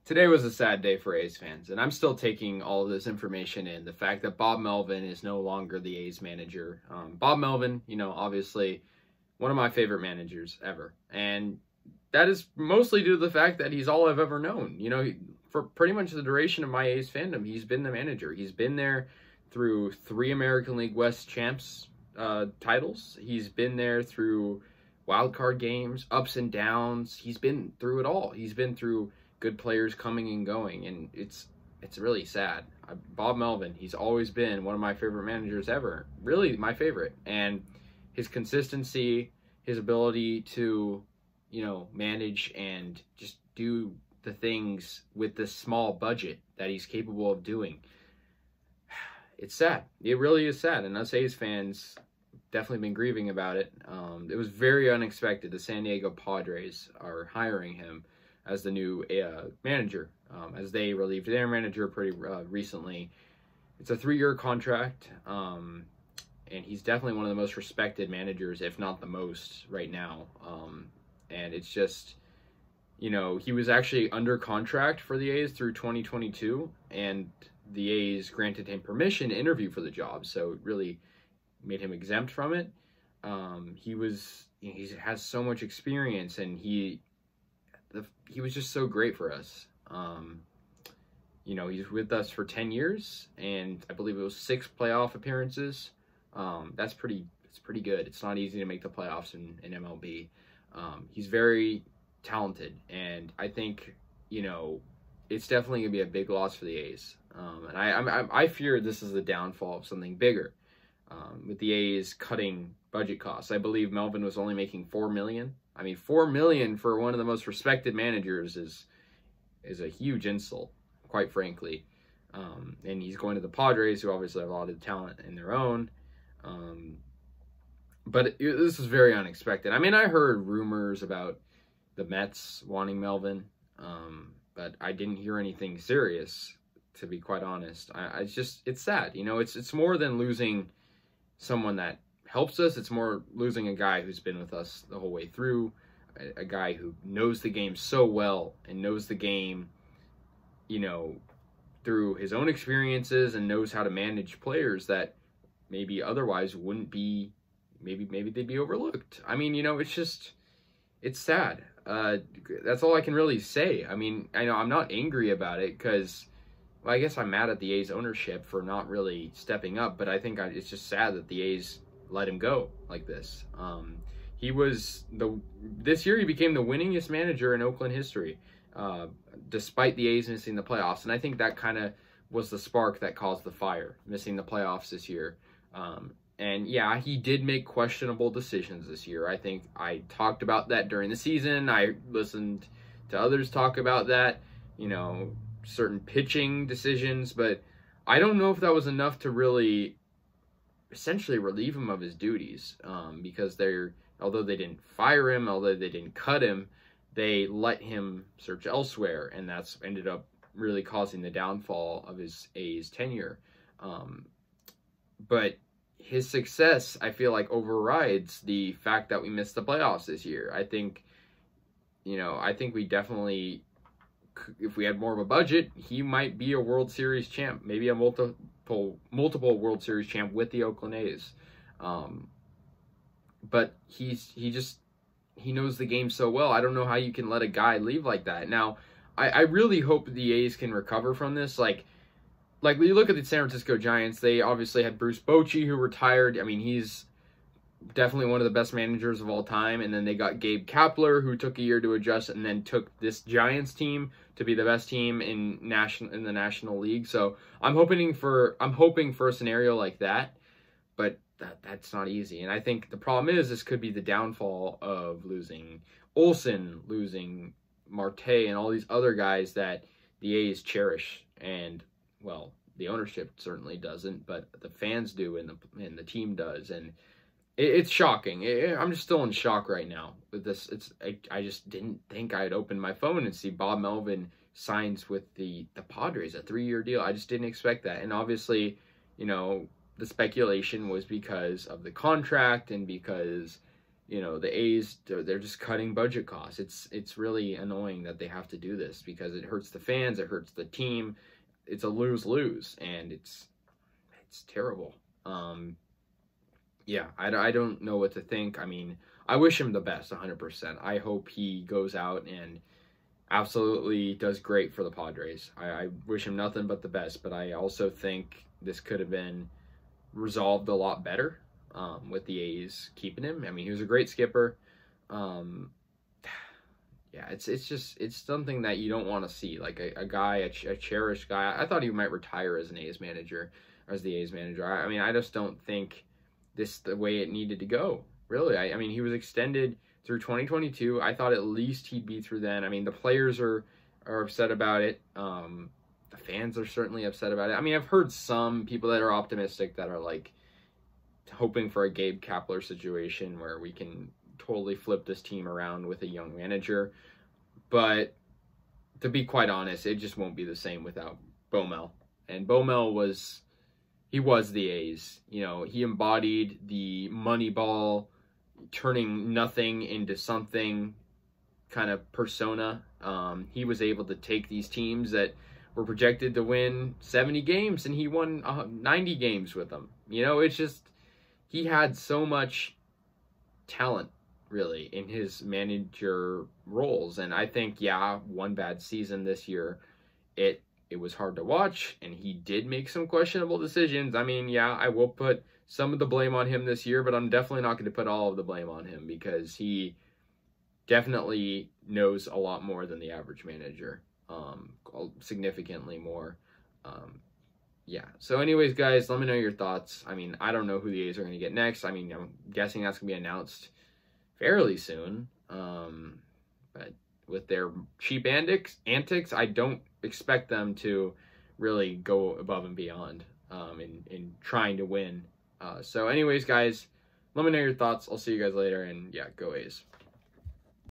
Today was a sad day for A's fans, and I'm still taking all of this information in. The fact that Bob Melvin is no longer the A's manager. Bob Melvin, obviously one of my favorite managers ever. And that is mostly due to the fact that he's all I've ever known. For pretty much the duration of my A's fandom, he's been the manager. He's been there through 3 American League West champs titles. He's been there through wild card games, ups and downs. He's been through it all. He's been through good players coming and going, and it's really sad. Bob Melvin, he's always been one of my favorite managers ever. Really my favorite. And his consistency, his ability to, manage and just do the things with this small budget that he's capable of doing. It's sad. It really is sad. And us A's fans definitely been grieving about it. It was very unexpected. The San Diego Padres are hiring him as the new manager, as they relieved their manager pretty recently. It's a 3-year contract, and he's definitely one of the most respected managers, if not the most, right now. And it's just, he was actually under contract for the A's through 2022, and the A's granted him permission to interview for the job, so it really made him exempt from it. He has so much experience, and he was just so great for us. He's with us for 10 years, and I believe it was 6 playoff appearances. It's pretty good. It's not easy to make the playoffs in MLB. He's very talented, and I think, it's definitely going to be a big loss for the A's. And I fear this is the downfall of something bigger, with the A's cutting budget costs. I believe Melvin was only making $4 million. I mean, $4 million for one of the most respected managers is a huge insult, quite frankly. And he's going to the Padres, who obviously have a lot of talent in their own. But this was very unexpected. I mean, I heard rumors about the Mets wanting Melvin, but I didn't hear anything serious, to be quite honest. It's sad. It's more than losing someone that helps us. It's more losing a guy who's been with us the whole way through, a guy who knows the game so well and knows the game, through his own experiences, and knows how to manage players that maybe otherwise wouldn't be, maybe they'd be overlooked. I mean, it's sad. That's all I can really say. I mean, I know I'm not angry about it because, well, I guess I'm mad at the A's ownership for not really stepping up, but I think it's just sad that the A's let him go like this. This year he became the winningest manager in Oakland history, despite the A's missing the playoffs. And I think that kind of was the spark that caused the fire, missing the playoffs this year. And yeah, he did make questionable decisions this year. I think I talked about that during the season. I listened to others talk about that, certain pitching decisions, but I don't know if that was enough to really essentially relieve him of his duties, because although they didn't fire him, although they didn't cut him, they let him search elsewhere, and that's ended up really causing the downfall of his A's tenure. But his success, I feel like, overrides the fact that we missed the playoffs this year. I think we definitely, if we had more of a budget, he might be a World Series champ, maybe a multiple World Series champ with the Oakland A's. But he knows the game so well. I don't know how you can let a guy leave like that. Now, I really hope the A's can recover from this. Like when you look at the San Francisco Giants, they obviously had Bruce Bochy, who retired. I mean, he's definitely one of the best managers of all time. And then they got Gabe Kapler, who took a year to adjust, and then took this Giants team to be the best team in the National League. So I'm hoping for a scenario like that, but that's not easy. And I think the problem is this could be the downfall of losing Olsen, losing Marte, and all these other guys that the A's cherish. And, well, the ownership certainly doesn't, but the fans do, and the team does. And it's shocking. I'm just still in shock right now with this. I just didn't think I'd open my phone and see Bob Melvin signs with the Padres, a 3-year deal. I just didn't expect that. And obviously, the speculation was because of the contract and because you know, the A's, they're just cutting budget costs. It's really annoying that they have to do this because it hurts the fans, it hurts the team. It's a lose-lose, and it's terrible. Yeah, I don't know what to think. I mean, I wish him the best, 100%. I hope he goes out and absolutely does great for the Padres. I wish him nothing but the best, but I also think this could have been resolved a lot better with the A's keeping him. I mean, he was a great skipper. Yeah, it's something that you don't want to see. Like a guy, a cherished guy. I thought he might retire as an A's manager, or as the A's manager. I mean, I just don't think this the way it needed to go. Really, I mean, he was extended through 2022. I thought at least he'd be through then. I mean, the players are upset about it. The fans are certainly upset about it. I mean, I've heard some people that are optimistic that are like hoping for a Gabe Kapler situation where we can totally flip this team around with a young manager. But to be quite honest, it just won't be the same without Bomel. And Bomel was the A's. You know, he embodied the Moneyball, turning nothing into something kind of persona. He was able to take these teams that were projected to win 70 games, and he won 90 games with them. You know, it's just, he had so much talent, really, in his manager roles. And I think, yeah, one bad season this year, it was hard to watch, and he did make some questionable decisions. I mean, yeah, I will put some of the blame on him this year, but I'm definitely not going to put all of the blame on him because he definitely knows a lot more than the average manager, significantly more. Yeah. So anyways, guys, let me know your thoughts. I mean, I don't know who the A's are going to get next. I mean, I'm guessing that's going to be announced fairly soon. But with their cheap antics, I don't expect them to really go above and beyond in trying to win. So anyways, guys, let me know your thoughts. I'll see you guys later, and yeah, go A's.